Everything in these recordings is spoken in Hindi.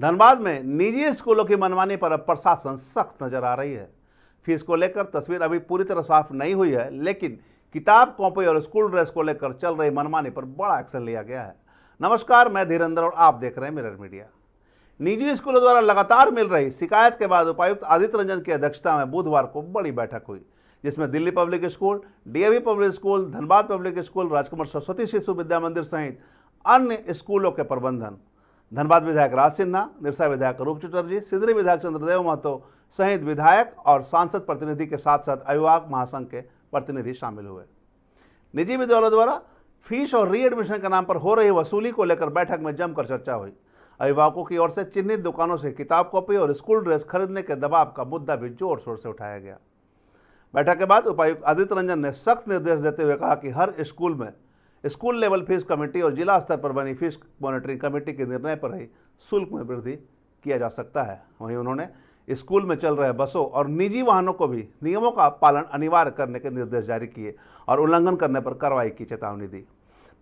धनबाद में निजी स्कूलों की मनमानी पर अब प्रशासन सख्त नजर आ रही है। फीस को लेकर तस्वीर अभी पूरी तरह साफ नहीं हुई है, लेकिन किताब, कॉपी और स्कूल ड्रेस को लेकर चल रही मनमानी पर बड़ा एक्शन लिया गया है। नमस्कार, मैं धीरेन्द्र और आप देख रहे हैं मिरर मीडिया। निजी स्कूलों द्वारा लगातार मिल रही शिकायत के बाद उपायुक्त आदित्य रंजन की अध्यक्षता में बुधवार को बड़ी बैठक हुई, जिसमें Delhi public school, DAV public school, Dhanbad public school, Rajkumar Saraswati Shishu Vidya मंदिर सहित अन्य स्कूलों के प्रबंधन, धनबाद विधायक राज सिन्हा, निरसा विधायक रूप चटर्जी, सिधरी विधायक चंद्रदेव महतो सहित विधायक और सांसद प्रतिनिधि के साथ साथ अभिभावक महासंघ के प्रतिनिधि शामिल हुए। निजी विद्यालयों द्वारा फीस और री एडमिशन के नाम पर हो रही वसूली को लेकर बैठक में जमकर चर्चा हुई। अभिभावकों की ओर से चिन्हित दुकानों से किताब, कॉपी और स्कूल ड्रेस खरीदने के दबाव का मुद्दा भी जोर शोर से उठाया गया। बैठक के बाद उपायुक्त आदित्य रंजन ने सख्त निर्देश देते हुए कहा कि हर स्कूल में स्कूल लेवल फीस कमेटी और जिला स्तर पर बनी फीस मॉनिटरिंग कमेटी के निर्णय पर ही शुल्क में वृद्धि किया जा सकता है। वहीं उन्होंने स्कूल में चल रहे बसों और निजी वाहनों को भी नियमों का पालन अनिवार्य करने के निर्देश जारी किए और उल्लंघन करने पर कार्रवाई की चेतावनी दी।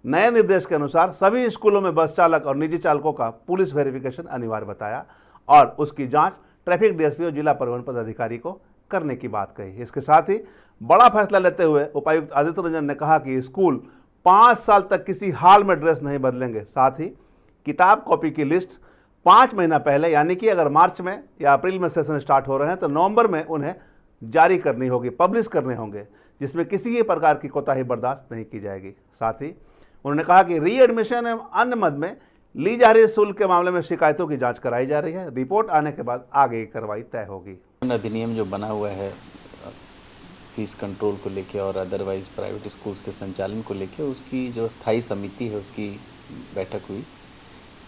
नए निर्देश के अनुसार सभी स्कूलों में बस चालक और निजी चालकों का पुलिस वेरिफिकेशन अनिवार्य बताया और उसकी जांच ट्रैफिक डीएसपी और जिला परिवहन पदाधिकारी को करने की बात कही। इसके साथ ही बड़ा फैसला लेते हुए उपायुक्त आदित्य रंजन ने कहा कि स्कूल 5 साल तक किसी हाल में ड्रेस नहीं बदलेंगे। साथ ही किताब, कॉपी की लिस्ट 5 महीना पहले, यानी कि अगर मार्च में या अप्रैल में सेशन स्टार्ट हो रहे हैं तो नवंबर में उन्हें जारी करनी होगी, पब्लिश करने होंगे, जिसमें किसी भी प्रकार की कोताही बर्दाश्त नहीं की जाएगी। साथ ही उन्होंने कहा कि री एडमिशन एवं अन्य मद में ली जा रही शुल्क के मामले में शिकायतों की जांच कराई जा रही है। रिपोर्ट आने के बाद आगे की कार्रवाई तय होगी। अधिनियम जो बना हुआ है फीस कंट्रोल को लेके और अदरवाइज प्राइवेट स्कूल्स के संचालन को लेके, उसकी जो स्थायी समिति है उसकी बैठक हुई,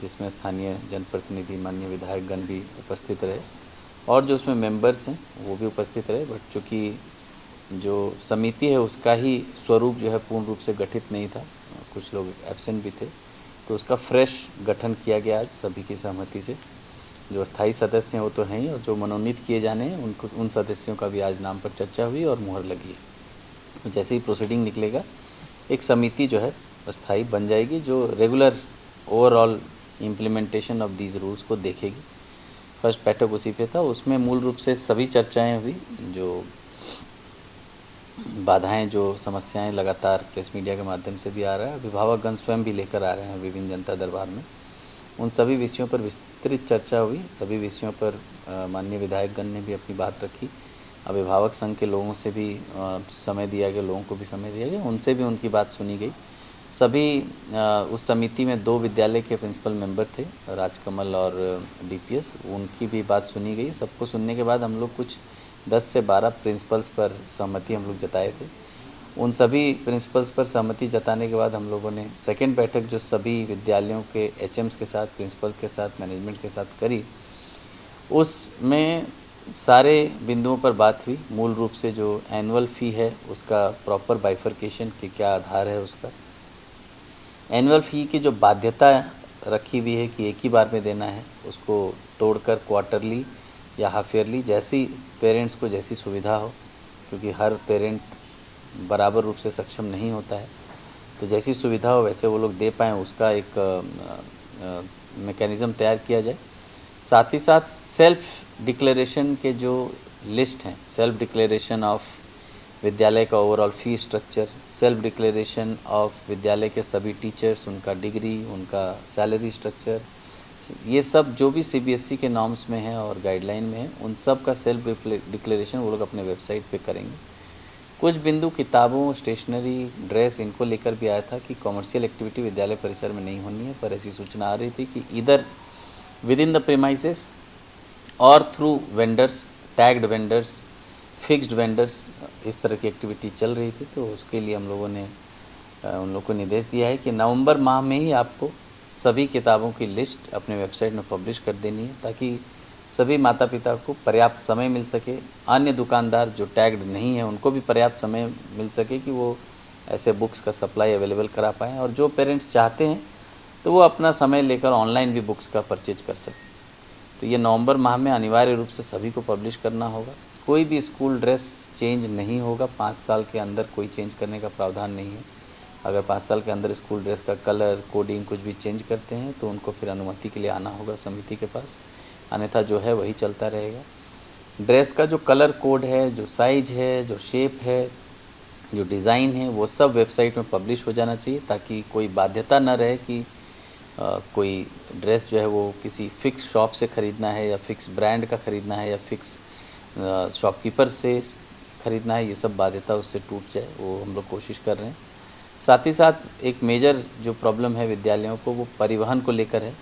जिसमें स्थानीय जनप्रतिनिधि, माननीय विधायकगण भी उपस्थित रहे और जो उसमें मेंबर्स हैं वो भी उपस्थित रहे। बट चूँकि जो समिति है उसका ही स्वरूप जो है पूर्ण रूप से गठित नहीं था, कुछ लोग एब्सेंट भी थे, तो उसका फ्रेश गठन किया गया आज सभी की सहमति से। जो स्थायी सदस्य हैं वो तो हैं ही, और जो मनोनीत किए जाने हैं उनको, उन सदस्यों का भी आज नाम पर चर्चा हुई और मुहर लगी है। तो जैसे ही प्रोसीडिंग निकलेगा एक समिति जो है स्थायी बन जाएगी, जो regular overall implementation of these rules को देखेगी। फर्स्ट बैठक उसी पे था, उसमें मूल रूप से सभी चर्चाएँ हुई। जो बाधाएं, जो समस्याएं लगातार प्रेस मीडिया के माध्यम से भी आ रहा है, अभिभावकगण स्वयं भी लेकर आ रहे हैं विभिन्न जनता दरबार में, उन सभी विषयों पर विस्तृत चर्चा हुई। सभी विषयों पर माननीय विधायकगण ने भी अपनी बात रखी। अभिभावक संघ के लोगों से भी समय दिया गया, लोगों को भी समय दिया गया, उनसे भी उनकी बात सुनी गई। सभी उस समिति में 2 विद्यालय के प्रिंसिपल मेंबर थे, राजकमल और डीपीएस, उनकी भी बात सुनी गई। सबको सुनने के बाद हम लोग कुछ 10 से 12 प्रिंसिपल्स पर सहमति हम लोग जताए थे। उन सभी प्रिंसिपल्स पर सहमति जताने के बाद हम लोगों ने सेकेंड बैठक जो सभी विद्यालयों के एचएम्स के साथ, प्रिंसिपल के साथ, मैनेजमेंट के साथ करी, उसमें सारे बिंदुओं पर बात हुई। मूल रूप से जो एनुअल फ़ी है उसका प्रॉपर बाइफर्केशन के क्या आधार है, उसका एनुअल फ़ी की जो बाध्यता रखी हुई है कि एक ही बार में देना है, उसको तोड़कर क्वार्टरली या हाफ ईयरली, जैसी पेरेंट्स को जैसी सुविधा हो, क्योंकि हर पेरेंट बराबर रूप से सक्षम नहीं होता है, तो जैसी सुविधा हो वैसे वो लोग दे पाएँ, उसका एक मैकेनिज़्म तैयार किया जाए। साथ ही साथ सेल्फ डिक्लेरेशन के जो लिस्ट हैं, सेल्फ डिक्लेरेशन ऑफ विद्यालय का overall fee structure, self declaration of विद्यालय के सभी टीचर्स, उनका डिग्री, उनका सैलरी स्ट्रक्चर, ये सब जो भी सीबीएसई के नॉर्म्स में है और गाइडलाइन में है, उन सब का सेल्फ डिक्लेरेशन वो लोग अपने वेबसाइट पे करेंगे। कुछ बिंदु किताबों, स्टेशनरी, ड्रेस, इनको लेकर भी आया था कि कॉमर्शियल एक्टिविटी विद्यालय परिसर में नहीं होनी है, पर ऐसी सूचना आ रही थी कि इधर विद इन द प्रीमाइसेस और through vendors, tagged vendors, fixed vendors, इस तरह की एक्टिविटी चल रही थी। तो उसके लिए हम लोगों ने उन लोगों को निर्देश दिया है कि नवंबर माह में ही आपको सभी किताबों की लिस्ट अपने वेबसाइट में पब्लिश कर देनी है, ताकि सभी माता पिता को पर्याप्त समय मिल सके। अन्य दुकानदार जो टैग्ड नहीं है उनको भी पर्याप्त समय मिल सके कि वो ऐसे बुक्स का सप्लाई अवेलेबल करा पाएँ, और जो पेरेंट्स चाहते हैं तो वो अपना समय लेकर ऑनलाइन भी बुक्स का परचेज कर सकें। तो ये नवंबर माह में अनिवार्य रूप से सभी को पब्लिश करना होगा। कोई भी स्कूल ड्रेस चेंज नहीं होगा, 5 साल के अंदर कोई चेंज करने का प्रावधान नहीं है। अगर 5 साल के अंदर स्कूल ड्रेस का कलर कोडिंग कुछ भी चेंज करते हैं तो उनको फिर अनुमति के लिए आना होगा समिति के पास, अन्यथा जो है वही चलता रहेगा। ड्रेस का जो कलर कोड है, जो साइज है, जो शेप है, जो डिज़ाइन है, वो सब वेबसाइट में पब्लिश हो जाना चाहिए, ताकि कोई बाध्यता न रहे कि कोई ड्रेस जो है वो किसी फ़िक्स शॉप से ख़रीदना है या फ़िक्स ब्रांड का ख़रीदना है या फ़िक्स शॉपकीपर से ख़रीदना है, ये सब बाध्यता उससे टूट जाए, वो हम लोग कोशिश कर रहे हैं। साथ ही साथ एक मेजर जो प्रॉब्लम है विद्यालयों को, वो परिवहन को लेकर है।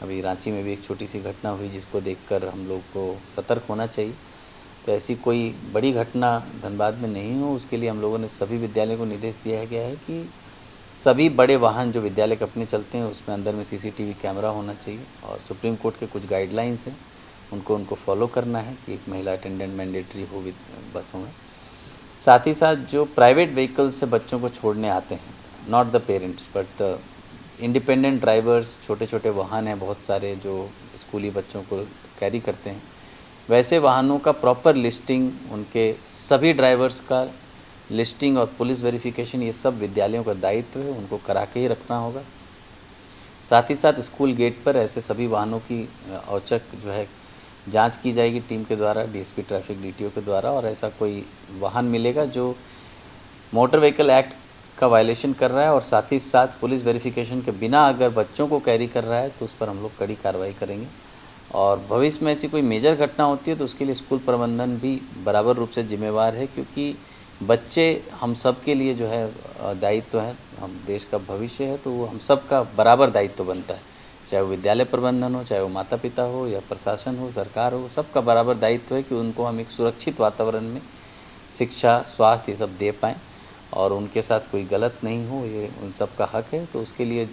अभी रांची में भी एक छोटी सी घटना हुई जिसको देखकर हम लोग को सतर्क होना चाहिए। तो ऐसी कोई बड़ी घटना धनबाद में नहीं हो, उसके लिए हम लोगों ने सभी विद्यालयों को निर्देश दिया गया है कि सभी बड़े वाहन जो विद्यालय के अपने चलते हैं उसमें अंदर में सीसीटीवी कैमरा होना चाहिए, और सुप्रीम कोर्ट के कुछ गाइडलाइंस हैं उनको फॉलो करना है कि एक महिला अटेंडेंट मैंडेटरी हो बसों में। साथ ही साथ जो प्राइवेट व्हीकल्स से बच्चों को छोड़ने आते हैं, not the parents but the independent drivers, छोटे छोटे वाहन हैं बहुत सारे जो स्कूली बच्चों को कैरी करते हैं, वैसे वाहनों का प्रॉपर लिस्टिंग, उनके सभी ड्राइवर्स का लिस्टिंग और पुलिस वेरिफिकेशन, ये सब विद्यालयों का दायित्व है, उनको करा के ही रखना होगा। साथ ही साथ स्कूल गेट पर ऐसे सभी वाहनों की औचक जो है जांच की जाएगी टीम के द्वारा, डीएसपी ट्रैफिक डीटीओ के द्वारा, और ऐसा कोई वाहन मिलेगा जो मोटर व्हीकल एक्ट का वायलेशन कर रहा है और साथ ही साथ पुलिस वेरिफिकेशन के बिना अगर बच्चों को कैरी कर रहा है तो उस पर हम लोग कड़ी कार्रवाई करेंगे। और भविष्य में ऐसी कोई मेजर घटना होती है तो उसके लिए स्कूल प्रबंधन भी बराबर रूप से जिम्मेवार है, क्योंकि बच्चे हम सब के लिए जो है दायित्व है, हम देश का भविष्य है, तो वो हम सब का बराबर दायित्व बनता है, चाहे वो विद्यालय प्रबंधन हो, चाहे वो माता पिता हो या प्रशासन हो, सरकार हो, सबका बराबर दायित्व है कि उनको हम एक सुरक्षित वातावरण में शिक्षा, स्वास्थ्य ये सब दे पाएँ और उनके साथ कोई गलत नहीं हो, ये उन सब का हक है। तो उसके लिए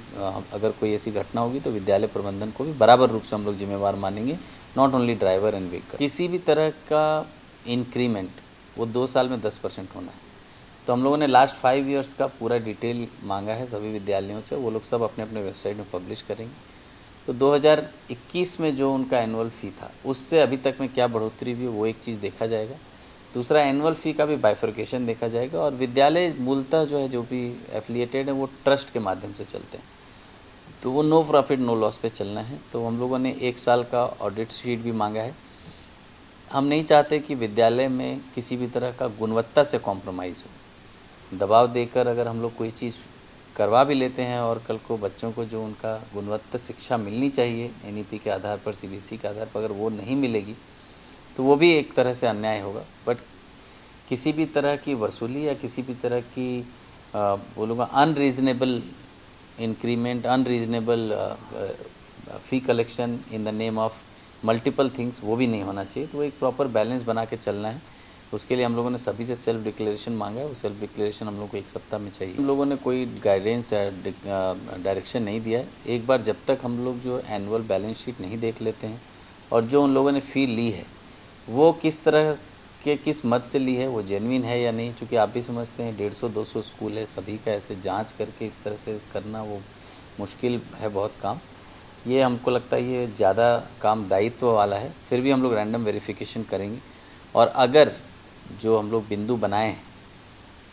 अगर कोई ऐसी घटना होगी तो विद्यालय प्रबंधन को भी बराबर रूप से हम लोग जिम्मेवार मानेंगे, not only driver and vehicle. किसी भी तरह का इंक्रीमेंट वो 2 साल में 10% होना है, तो हम लोगों ने लास्ट 5 ईयर्स का पूरा डिटेल मांगा है सभी विद्यालयों से, वो लोग सब अपने अपने वेबसाइट में पब्लिश करेंगे। तो 2021 में जो उनका एनुअल फ़ी था उससे अभी तक में क्या बढ़ोतरी हुई वो एक चीज़ देखा जाएगा। दूसरा, एनुअल फ़ी का भी बाइफर्केशन देखा जाएगा, और विद्यालय मूलतः जो है जो भी एफिलिएटेड है वो ट्रस्ट के माध्यम से चलते हैं, तो वो नो प्रॉफिट नो लॉस पे चलना है। तो हम लोगों ने 1 साल का ऑडिट शीट भी मांगा है। हम नहीं चाहते कि विद्यालय में किसी भी तरह का गुणवत्ता से कॉम्प्रोमाइज़ हो। दबाव देकर अगर हम लोग कोई चीज़ करवा भी लेते हैं और कल को बच्चों को जो उनका गुणवत्ता शिक्षा मिलनी चाहिए एनईपी के आधार पर, सीबीएसई के आधार पर, अगर वो नहीं मिलेगी तो वो भी एक तरह से अन्याय होगा। बट किसी भी तरह की वसूली या किसी भी तरह की बोलूँगा unreasonable increment, unreasonable fee collection in the name of multiple things, वो भी नहीं होना चाहिए। तो वो एक प्रॉपर बैलेंस बना के चलना है। उसके लिए हम लोगों ने सभी से सेल्फ डिक्लेरेशन मांगा है, वो सेल्फ डिक्लेरेशन हम लोग को 1 सप्ताह में चाहिए। हम लोगों ने कोई गाइडेंस या डायरेक्शन नहीं दिया है। एक बार जब तक हम लोग जो एनुअल बैलेंस शीट नहीं देख लेते हैं और जो उन लोगों ने फ़ी ली है वो किस तरह के किस मद से ली है, वो जेन्युइन है या नहीं, क्योंकि आप भी समझते हैं 150-200 स्कूल है, सभी का ऐसे जांच करके इस तरह से करना वो मुश्किल है बहुत काम। ये हमको लगता है ये ज़्यादा काम दायित्व वाला है। फिर भी हम लोग रैंडम वेरिफिकेशन करेंगे, और अगर जो हम लोग बिंदु बनाए हैं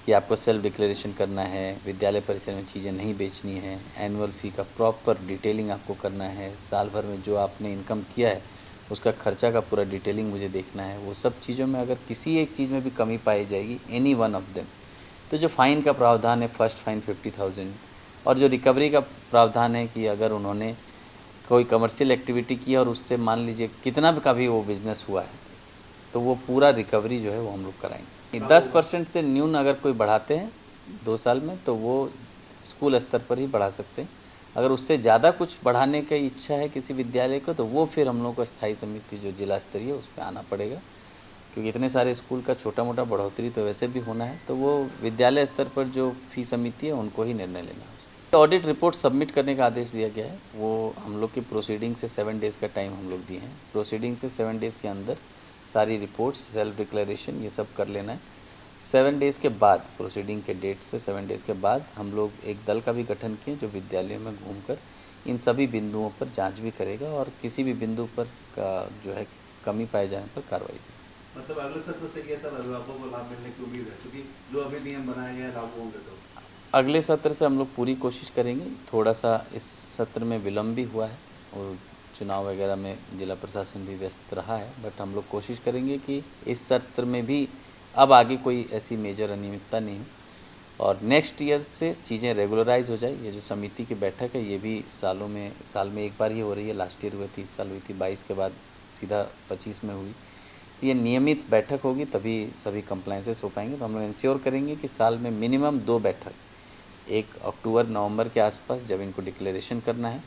कि आपको सेल्फ डिक्लेरेशन करना है, विद्यालय परिसर में चीज़ें नहीं बेचनी है, एनुअल फ़ी का प्रॉपर डिटेलिंग आपको करना है, साल भर में जो आपने इनकम किया है उसका खर्चा का पूरा डिटेलिंग मुझे देखना है, वो सब चीज़ों में अगर किसी एक चीज़ में भी कमी पाई जाएगी, एनी वन ऑफ देम, तो जो फ़ाइन का प्रावधान है, फर्स्ट फाइन 50,000, और जो रिकवरी का प्रावधान है कि अगर उन्होंने कोई कमर्शियल एक्टिविटी की और उससे मान लीजिए कितना भी का भी वो बिज़नेस हुआ है तो वो पूरा रिकवरी जो है वो हम लोग कराएंगे। 10% से न्यून अगर कोई बढ़ाते हैं 2 साल में तो वो स्कूल स्तर पर ही बढ़ा सकते हैं। अगर उससे ज़्यादा कुछ बढ़ाने की इच्छा है किसी विद्यालय को तो वो फिर हम लोग को स्थायी समिति जो जिला स्तरीय उस पर आना पड़ेगा, क्योंकि इतने सारे स्कूल का छोटा मोटा बढ़ोतरी तो वैसे भी होना है, तो वो विद्यालय स्तर पर जो फी समिति है उनको ही निर्णय लेना है। ऑडिट रिपोर्ट सबमिट करने का आदेश दिया गया है, वो हम लोग की प्रोसीडिंग से 7 डेज़ का टाइम हम लोग दिए हैं। प्रोसीडिंग से 7 डेज़ के अंदर सारी रिपोर्ट्स, सेल्फ डिक्लेरेशन ये सब कर लेना है। 7 डेज़ के बाद, प्रोसीडिंग के डेट से 7 डेज़ के बाद हम लोग एक दल का भी गठन किए जो विद्यालयों में घूमकर इन सभी बिंदुओं पर जांच भी करेगा और किसी भी बिंदु पर का जो है कमी पाए जाने पर कार्रवाई भी। मतलब अगले सत्र से ये सर अभिभावकों को लाभ मिलने की उम्मीद है, क्योंकि जो अभी नियम बनाए गए हैं लागू होंगे तो अगले सत्र से हम लोग पूरी कोशिश करेंगे। थोड़ा सा इस सत्र में विलम्ब भी हुआ है और चुनाव वगैरह में जिला प्रशासन भी व्यस्त रहा है, बट हम लोग कोशिश करेंगे कि इस सत्र में भी अब आगे कोई ऐसी मेजर अनियमितता नहीं हो और नेक्स्ट ईयर से चीज़ें रेगुलराइज हो जाए। ये जो समिति की बैठक है ये भी साल में एक बार ही हो रही है। लास्ट ईयर हुई थी, इस साल हुई थी, 22 के बाद सीधा 25 में हुई। तो ये नियमित बैठक होगी तभी सभी कंप्लाइंसेस हो पाएंगे। तो हम लोग इंश्योर करेंगे कि साल में मिनिमम 2 बैठक, एक अक्टूबर-नवंबर के आसपास जब इनको डिक्लेरेशन करना है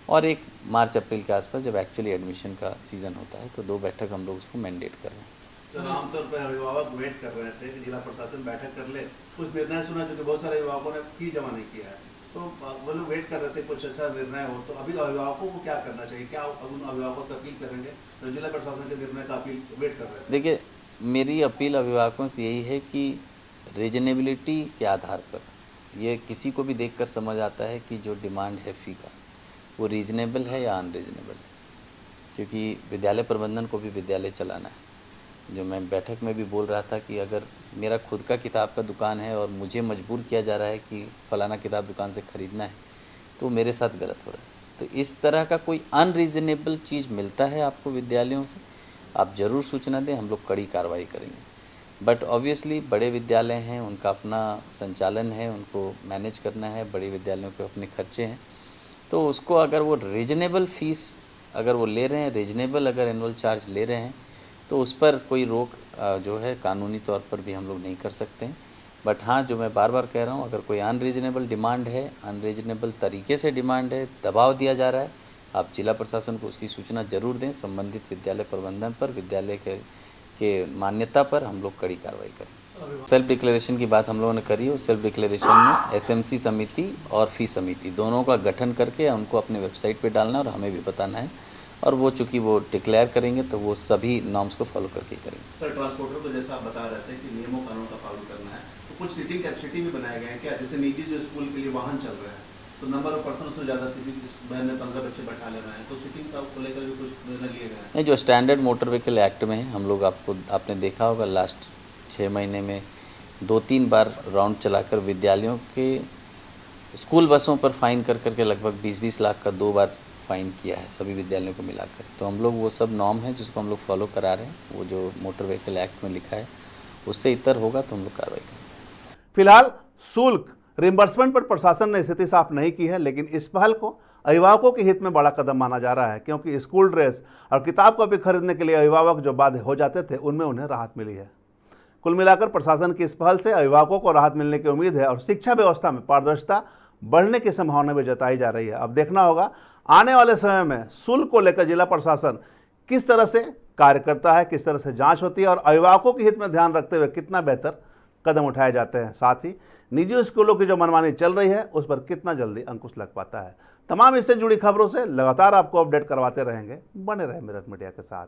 और एक मार्च-अप्रैल के आसपास जब एक्चुअली एडमिशन का सीज़न होता है, तो 2 बैठक हम लोग उसको मैंडेट कर रहे हैं। तो आमतौर पर अभिभावक वेट कर रहे थे कि जिला प्रशासन बैठक कर ले, कुछ निर्णय सुना जो कि बहुत सारे अभिभावकों ने फी जमा नहीं किया है, तो वो लोग वेट कर रहे थे कुछ ऐसा निर्णय हो। तो अभी अभिभावकों को क्या करना चाहिए, क्या उन अभिभावकों से अपील करेंगे तो जिला प्रशासन के निर्णय का अपील वेट कर रहे थे? देखिए, मेरी अपील अभिभावकों से यही है कि रीजनेबिलिटी के आधार पर ये किसी को भी देखकर समझ आता है कि जो डिमांड है फ़ी का वो रीजनेबल है या अनरीजनेबल है, क्योंकि विद्यालय प्रबंधन को भी विद्यालय चलाना है। जो मैं बैठक में भी बोल रहा था कि अगर मेरा खुद का किताब का दुकान है और मुझे मजबूर किया जा रहा है कि फ़लाना किताब दुकान से ख़रीदना है, तो मेरे साथ गलत हो रहा है। तो इस तरह का कोई अनरीजनेबल चीज़ मिलता है आपको विद्यालयों से, आप ज़रूर सूचना दें, हम लोग कड़ी कार्रवाई करेंगे। बट ऑब्वियसली बड़े विद्यालय हैं, उनका अपना संचालन है, उनको मैनेज करना है, बड़े विद्यालयों के अपने खर्चे हैं, तो उसको अगर वो रीजनेबल फ़ीस अगर वो ले रहे हैं, रीजनेबल अगर एनुअल चार्ज ले रहे हैं, तो उस पर कोई रोक जो है कानूनी तौर पर भी हम लोग नहीं कर सकते हैं। बट हाँ, जो मैं बार बार कह रहा हूँ, अगर कोई अनरीजनेबल डिमांड है, अनरीजनेबल तरीके से डिमांड है, दबाव दिया जा रहा है, आप जिला प्रशासन को उसकी सूचना ज़रूर दें। संबंधित विद्यालय प्रबंधन पर, विद्यालय के मान्यता पर हम लोग कड़ी कार्रवाई करें। सेल्फ डिक्लेरेशन की बात हम लोगों ने करी है। सेल्फ डिक्लेरेशन में एसएमसी समिति और फ़ी समिति दोनों का गठन करके उनको अपने वेबसाइट पे डालना और हमें भी बताना है, और वो चूँकि वो डिक्लेयर करेंगे तो वो सभी नॉर्म्स को फॉलो करके करेंगे। सर, ट्रांसपोर्टर को जैसा आप बता रहे थे कि नियमों कानून का पालन करना है, तो कुछ सीटिंग कैपेसिटी भी बनाए गए हैं क्या? जैसे निजी जो स्कूल के लिए वाहन चल रहे हैं तो नंबर ऑफ पर्सन से ज़्यादा, किसी वैन में 15 बच्चे बैठा ले रहे हैं, तो सीटिंग का को लेकर भी कुछ निर्णय लिए गए हैं? नहीं, जो स्टैंडर्ड मोटर व्हीकल एक्ट में है, हम लोग आपने देखा होगा लास्ट 6 महीने में 2-3 बार राउंड चलाकर विद्यालयों के स्कूल बसों पर फाइन कर करके लगभग 20-20 लाख का 2 बार फाइन किया है सभी विद्यालयों को मिलाकर। तो हम लोग वो सब नॉर्म है जिसको हम लोग फॉलो करा रहे हैं। वो जो मोटर व्हीकल एक्ट में लिखा है उससे इतर होगा तो हम लोग कार्रवाई करेंगे। फिलहाल शुल्क रिम्बर्समेंट पर प्रशासन ने स्थिति साफ नहीं की है, लेकिन इस पहल को अभिभावकों के हित में बड़ा कदम माना जा रहा है, क्योंकि स्कूल ड्रेस और किताब कॉपी खरीदने के लिए अभिभावक जो बाध्य हो जाते थे उनमें उन्हें राहत मिली है। कुल मिलाकर प्रशासन की इस पहल से अभिभावकों को राहत मिलने की उम्मीद है और शिक्षा व्यवस्था में पारदर्शिता बढ़ने की संभावना भी जताई जा रही है। अब देखना होगा आने वाले समय में शुल्क को लेकर जिला प्रशासन किस तरह से कार्य करता है, किस तरह से जांच होती है और अभिभावकों के हित में ध्यान रखते हुए कितना बेहतर कदम उठाए जाते हैं। साथ ही निजी स्कूलों की जो मनमानी चल रही है उस पर कितना जल्दी अंकुश लग पाता है। तमाम इससे जुड़ी खबरों से लगातार आपको अपडेट करवाते रहेंगे। बने रहे मिरर मीडिया के साथ।